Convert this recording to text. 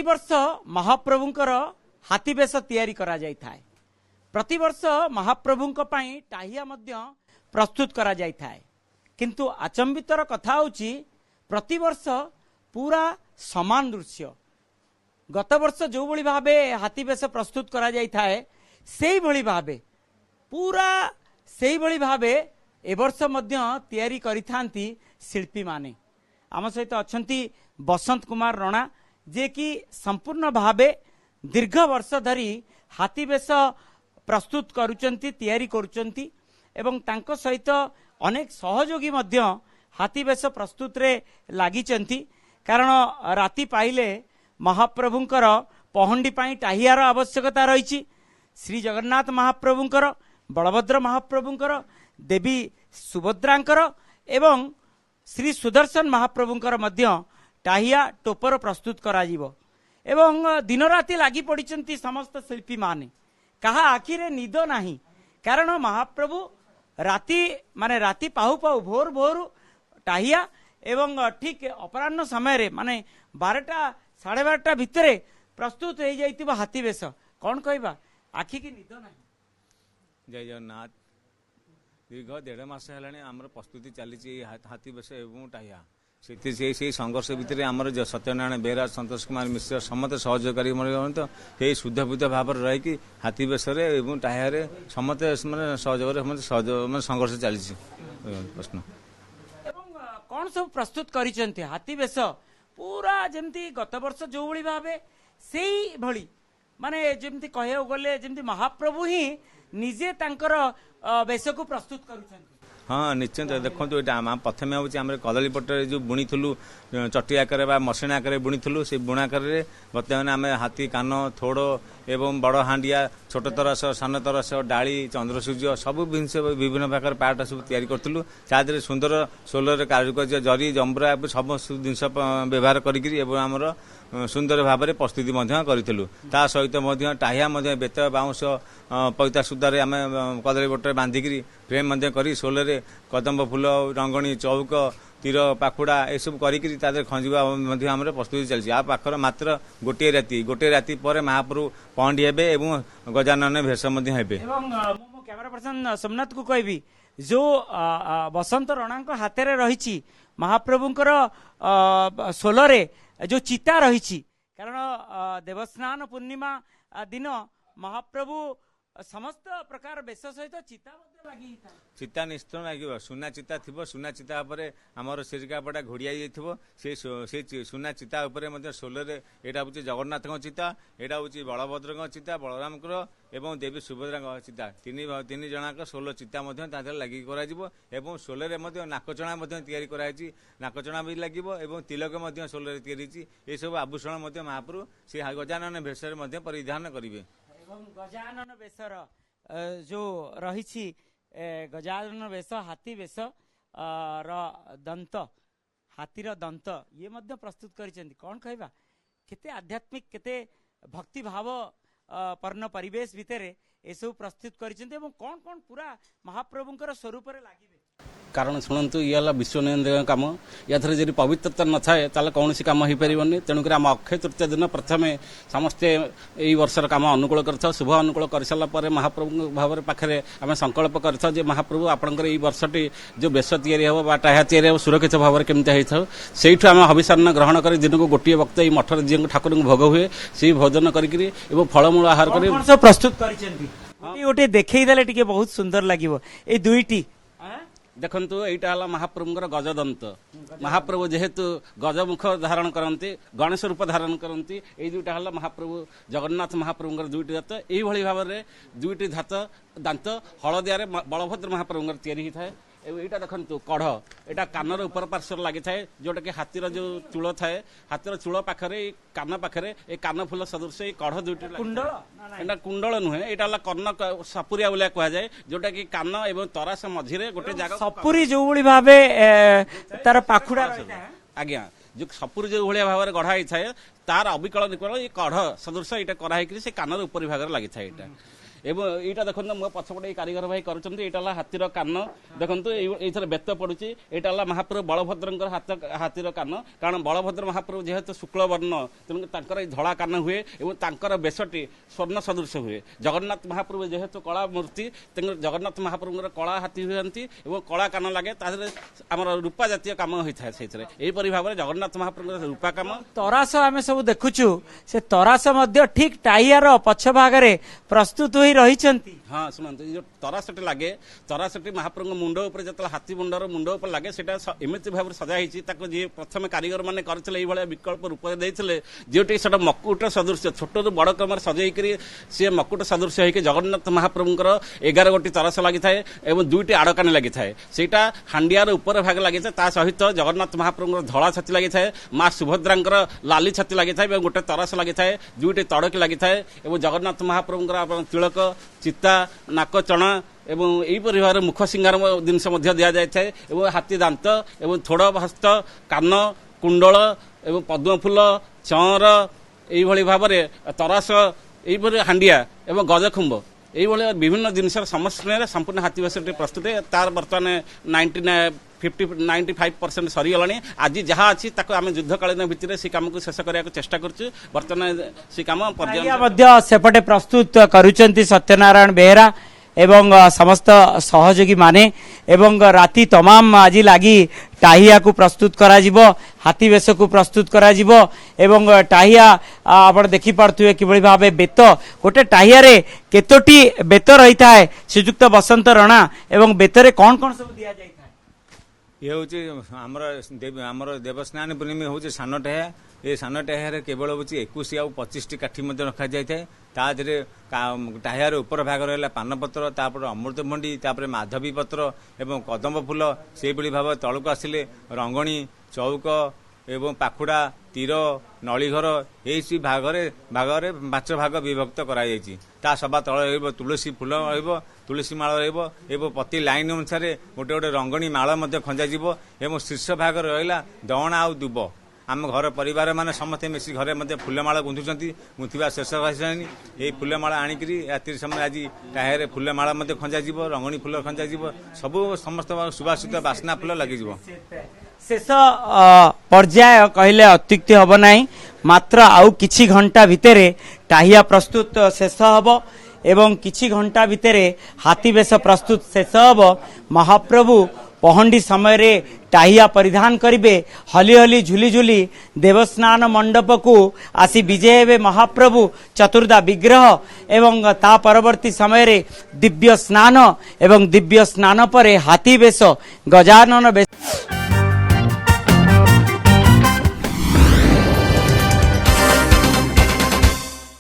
प्रतिवर्ष महाप्रभुंकर हाथी बेश तैयारी करा जाय थाए। प्रतिवर्ष महाप्रभुंक पई टाहिया मध्य प्रस्तुत करा जाय थाए। किंतु आचंबितर कथा होची प्रतिवर्ष पूरा समान दृश्य। गत वर्ष जो भली भाबे हाथी बेश प्रस्तुत करा जाय थाए सेही भली भाबे पूरा सेही भली भाबे ए वर्ष मध्य तैयारी करिथांती शिल्पी माने। आम सहित अछंती बसंत कुमार रणा जे कि संपूर्ण भावे दीर्घ वर्ष धरी हाथी बेश प्रस्तुत करुचंती तैयारी करुचंती एवं तांको सहित अनेक सहयोगी मध्य हाथी बेश प्रस्तुत रे लागिचंती। कारण राति पाइले महाप्रभुंकर पहंडी पाई टाहियार आवश्यकता रही। श्री जगन्नाथ महाप्रभुंकर बलभद्र महाप्रभुंकर देवी सुभद्रांकर एवं श्री सुदर्शन महाप्रभुंकर मध्य टाहिया टोपर प्रस्तुत करा जीवो एवं दिन राति लागी पड़िचंती समस्त शिल्पी माने। कहा आखिरे निद नाही कारण महाप्रभु राति माने राति पाहु पाहु भोर भोर टाहिया एवं ठीक अपराह्न समय रे माने 12टा 12:30 भितरे प्रस्तुत हो जाइतिबो हाथी बेश। कौन कहबा आखि की निद नाही। जय जगन्नाथ। दीर्घ 1.5 मास हेलाणी आमर प्रस्तुति चली हाथी बेश एवं टाहिया से संघर्ष भितर आमर सत्यनारायण बेहरा संतोष कुमार मिश्र समस्त सहयोगकारी से शुद्धबुद्ध भाव रही हाथी बेश टाहिया समस्त मैंने सहयोग संघर्ष चली प्रश्न कौन सब प्रस्तुत करिसेंती हाथी बेश पूरा जमती गत वर्ष जो भली भावे से भली माने जमती कह गले जमती महाप्रभु ही निजे तांकर बेश को प्रस्तुत करुछंती। हाँ निश्चिंत देखो ये प्रथम हूँ कदली पटर जो बुणीलु चटी आकार मशीन आकार बुणीलु से बुण आकार बर्तमान आम हाथी कान थोड़ एवं बड़ हांडिया छोट तरस सान तरस डाली चंद्रसूर्य सब जिनस विभिन्न प्रकार पार्ट सब तैयारी करूँ तादे सुंदर सोलर कारुकार्य जरी जंबरा सब जिनस व्यवहार करमर सुंदर भाव में प्रस्तुति करूँ। ता सहित टाहिया बेत बाउंश पैता सूतार आम कदली पटर बांधिक फ्रेम कर सोलर कदम्ब फूल रंगणी चौक तीर पाखुड़ा ये सब कर खंजा आम प्रस्तुति चलती। आ पाखर मात्र गोटे राति पर महाप्रभु पहंडी हेबे एवं गजानन भेष हेबे। कैमरा पर्सन सोमनाथ को कहबी जो बसंत रणा हाथ में रही महाप्रभुंकर सोलरे जो चिता रही कारण देवस्नान पूर्णिमा दिन महाप्रभु समस्त प्रकार बेश सहित चिता लगी चिता निश्चय लगे सुना चिता थी सुना चिता आमर सिरिकापड़ा घोड़िया से सुना चिता सोलर यहाँ हूँ जगन्नाथ चिता यहाँ हूँ बलभद्र चिता बलराम एवं देवी सुभद्रा चिता तीन जनाक सोल चिता लगी कर सोलर नाकचଣା तैयारी नाकचଣା भी लगे तिलक सोलर या सब आभूषण महाप्रभु से गजानन भेष परिधान करेंगे। गजानन बेशर जो रही गजानन बेश हाथी बेश दंत हाथीर दंत ये मध्य प्रस्तुत करिसेंती। कौन कहबा केते आध्यात्मिक केते भक्ति भाव पर्ण परिवेश भितर ए सब प्रस्तुत करिसेंती एवं कौन कौन पूरा महाप्रभुंकर स्वरूप रे लागिबे। कारण शुणु ये विश्वनंद काम या जब पवित्रता न थाए कौन कम हो पारनि तेणुक आम अक्षय तृतीय दिन प्रथम समस्ते यही वर्षर कम अनुकूल कर शुभ अनुकूल कर सारापर महाप्रभु भाव पाखे आम संकल्प कर महाप्रभु आपंकर यही वर्षटी जो बेश या टाया या सुरक्षित भाव में केमती होता से आम हविषान्न ग्रहण कर दिन को गोटे वक्त ये मठर जी ठाकुर भोग हुए से भोजन कर फलमूल आहार कर प्रस्तुत कर देखे बहुत सुंदर लगे दुईटी देखंतु एटा हला महाप्रभुंकर गजदंत महाप्रभु जेहेतु गजमुख धारण करती गणेश रूप धारण करती ये दुईटा हला महाप्रभु जगन्नाथ महाप्रभुंकर दुईटी दात यही भली भाव में दुईटी दांत हलदिया बलभद्र महाप्रभुंकर तैयारी होता है। एटा देखंतु कढ़ एटा कानर ऊपर पार्श्वर लगी थाए जोटा कि हाथीर जो चूल थाए हाथीर चूल पाखरे कान पाखरे ए कान फूल सदृश कढ़ दुईटी कुंडल कुंडल नुहे एटा कर्ण सपुरिया बोलिया कह जाए जोटा कि कान एवं तरास मझिरे गोटे जगह सपुरी जो भली भाबे तार पाखुडा आज्ञा जो सपुरी जो भाया भाव में गढ़ा होता है तार अविकल निकल ये कढ़ सदृश यहाँ कराई से कानर ऊपर भाग लगी थाए। এবং এইটা দেখুন ମୋ ପଛପଟେ এই କାରିଗର ଭାଇ କରୁଛନ୍ତି ଏଇଟା ହେଲା ହାତୀର କାନ ଦେଖନ୍ତୁ ଏଇଥିରେ ବେତ ପଡୁଛି ଏଇଟା ହେଲା ମହାପ୍ରଭୁ ବଳଭଦ୍ରଙ୍କର ହାତୀର କାନ କାରଣ ବଳଭଦ୍ର ମହାପ୍ରଭୁ ଯେହେତୁ ଶୁକ୍ଳ ବର୍ଣ୍ଣ ତେଣୁ ତାଙ୍କର ଏଇ ଧଳା କାନ ହୁଏ ଏବଂ ତାଙ୍କର ବେଶଟି ସ୍ୱର୍ଣ୍ଣ ସଦୃଶ ହୁଏ ଜଗନ୍ନାଥ ମହାପ୍ରଭୁ ଯେହେତୁ କଳା ମୂର୍ତ୍ତି ତେଣୁ ଜଗନ୍ନାଥ ମହାପ୍ରଭୁଙ୍କର କଳା ହାତୀ ହୁଅନ୍ତି ଏବଂ କଳା କାନ ଲାଗେ ତା ଦେହରେ ଆମର ରୂପା ଜାତୀୟ କାମ ହୋଇଥାଏ ସେଇଥିରେ ଏହିପରି ଭାବରେ ଜଗନ୍ନାଥ ମହାପ୍ରଭୁଙ୍କର ରୂପା କାମ ତରାସ ଆମେ ସବୁ ଦେଖୁଛୁ ସେ ତରାସ ମଧ୍ୟ ଠିକ ଟାହିଆର ପଛ ଭାଗରେ ପ୍ରସ୍ତୁତ ହୋଇ ରହିଛନ୍ତି। ହଁ ଶୁଣନ୍ତୁ ଏଇ ଯୋଉ ତରାସଟି ଲାଗେ ତରାସଟି ମହାପ୍ରଭୁଙ୍କ ମୁଣ୍ଡ ଉପରେ ଯେତେବେଳେ ହାତୀ ମୁଣ୍ଡର ମୁଣ୍ଡ ଉପରେ ଲାଗେ ସେଟା ଏମିତି ଭାବରେ ସଜା ହେଇଛି ତାକୁ ଯିଏ ପ୍ରଥମେ କାରିଗର ମାନେ କରିଥିଲେ ଏଇଭଳିଆ ବିକଳ୍ପ ରୂପରେ ଦେଇଥିଲେ ଯେଉଁଠି ସେଟା ମକୁଟ ସଦୃଶ ଛୋଟରୁ ବଡ଼ କ୍ରମରେ ସଜେଇକରି ସିଏ ମକୁଟ ସଦୃଶ ହେଇକି ଜଗନ୍ନାଥ ମହାପ୍ରଭୁଙ୍କର 11 ଗୋଟି ତରାସ ଲାଗିଥାଏ ଏବଂ 2ଟି ଆଡ଼କାନି ଲାଗିଥାଏ ସେଇଟା ହାଣ୍ଡିଆର ଉପର ଭାଗ ଲାଗିଥାଏ ତା ସହିତ ଜଗନ୍ନାଥ ମହାପ୍ରଭୁଙ୍କର ଧଳା ଛାତି ଲାଗିଥାଏ ମା ସୁଭଦ୍ରାଙ୍କର ଲାଲି ଛାତି ଲାଗିଥାଏ ଏବଂ ଗୋଟେ ତରାସ ଲାଗିଥାଏ 2ଟି ତଡ଼କି ଲାଗିଥାଏ ଏବଂ ଜଗନ୍ନାଥ ମହାପ୍ରଭୁଙ୍କର ତିଳକ ଚିତା ନାକ ଚଣା ଏବଂ ଏହିପରି ଭାବରେ ମୁଖ ସିଙ୍ଗାର ଜିନିଷ ମଧ୍ୟ ଦିଆଯାଇଥାଏ ଏବଂ ହାତୀ ଦାନ୍ତ ଏବଂ ଥୋଡ଼ ହସ୍ତ କାନ କୁଣ୍ଡଳ ଏବଂ ପଦ୍ମ ଫୁଲ ଚଅଁର ଏଇଭଳି ଭାବରେ ତରାସ ଏଇଭଳି ହାଣ୍ଡିଆ ଏବଂ ଗଜଖୁମ୍ବ এইভাবে বিভিন্ন জিনিসের সমন্বয়ে সম্পূর্ণ হাতীবেশটি প্রস্তুত তার বর্তমানে 95% সরিগলানি আজি যাহা আছে তাকে আমি যুদ্ধকালীন ভিত্তিরে সেই কামকে শেষ করা চেষ্টা করছু বর্তমানে সেই কাম সেপটে প্রস্তুত করুচ্ছেন সত্যনারায়ণ বেহেরা এবং সমস্ত সহযোগী মানে এবং রাতি তমাম আজি লাগি টাহিয়াকু প্রস্তুত করা যাব হাতী বেশকু প্রস্তুত করা যাব এবং টাহিয়া আপনার দেখি পারুথিবে কিভাবে ভাবে বেত গোটে টাহিয়ারে কেতোটি বেত রহি থাকে শ্রীযুক্ত বসন্ত রণা এবং বেতরে কোন কোন সব দিয়া যাই থাকে ये हूँ आमर देवस्नान पूर्णिमा हूँ सान टाहिया ये सान टाहियार केवल हूँ 21 आउ 25टी काठी रखा जाए ता देहरे टाहियार उपर भाग रहा पानपत्र तापर अमृतभंडी तापर माधवी पत्र एवं कदम्ब फूल से भाव तलक आसिले रंगणी चौक एवं पाखुड़ा तीर नलीघर यही भागरे 5 भाग विभक्त कराई ता सभा तल तुलसी फूल तुलसी माल एवं प्रति लाइन अनुसार गोटे गोटे रंगणी माल खंजा एवं शीर्ष भाग रहा दवणा आउ दुब आम घर परिवार माने समस्ते मिसी घरे फूलमाला गुंथुंट गुंथवा शेष होनी ये फूलमाला आणिकी राति समय आज टाहियार फूलमाला खंजा रंगणी फूल खंजा सब समस्त सुवासित बास्ना फूल लगी शेष पर्याय कहले अत्युक्ति हब नाही मात्र आउ किछि घंटा भितरे टाहिया प्रस्तुत शेष हब एवं किछि घंटा भितरे हाथी बेश प्रस्तुत शेष हब महाप्रभु पहंडी समय रे टाहिया परिधान करिवे हली हली झुली झुली देवस्नान मंडप को आसी विजय हेबे महाप्रभु चतुर्धा विग्रह एवं ता परवर्ती समय रे दिव्य स्नान एवं दिव्य स्नान परे हाथी बेश गजानन बेश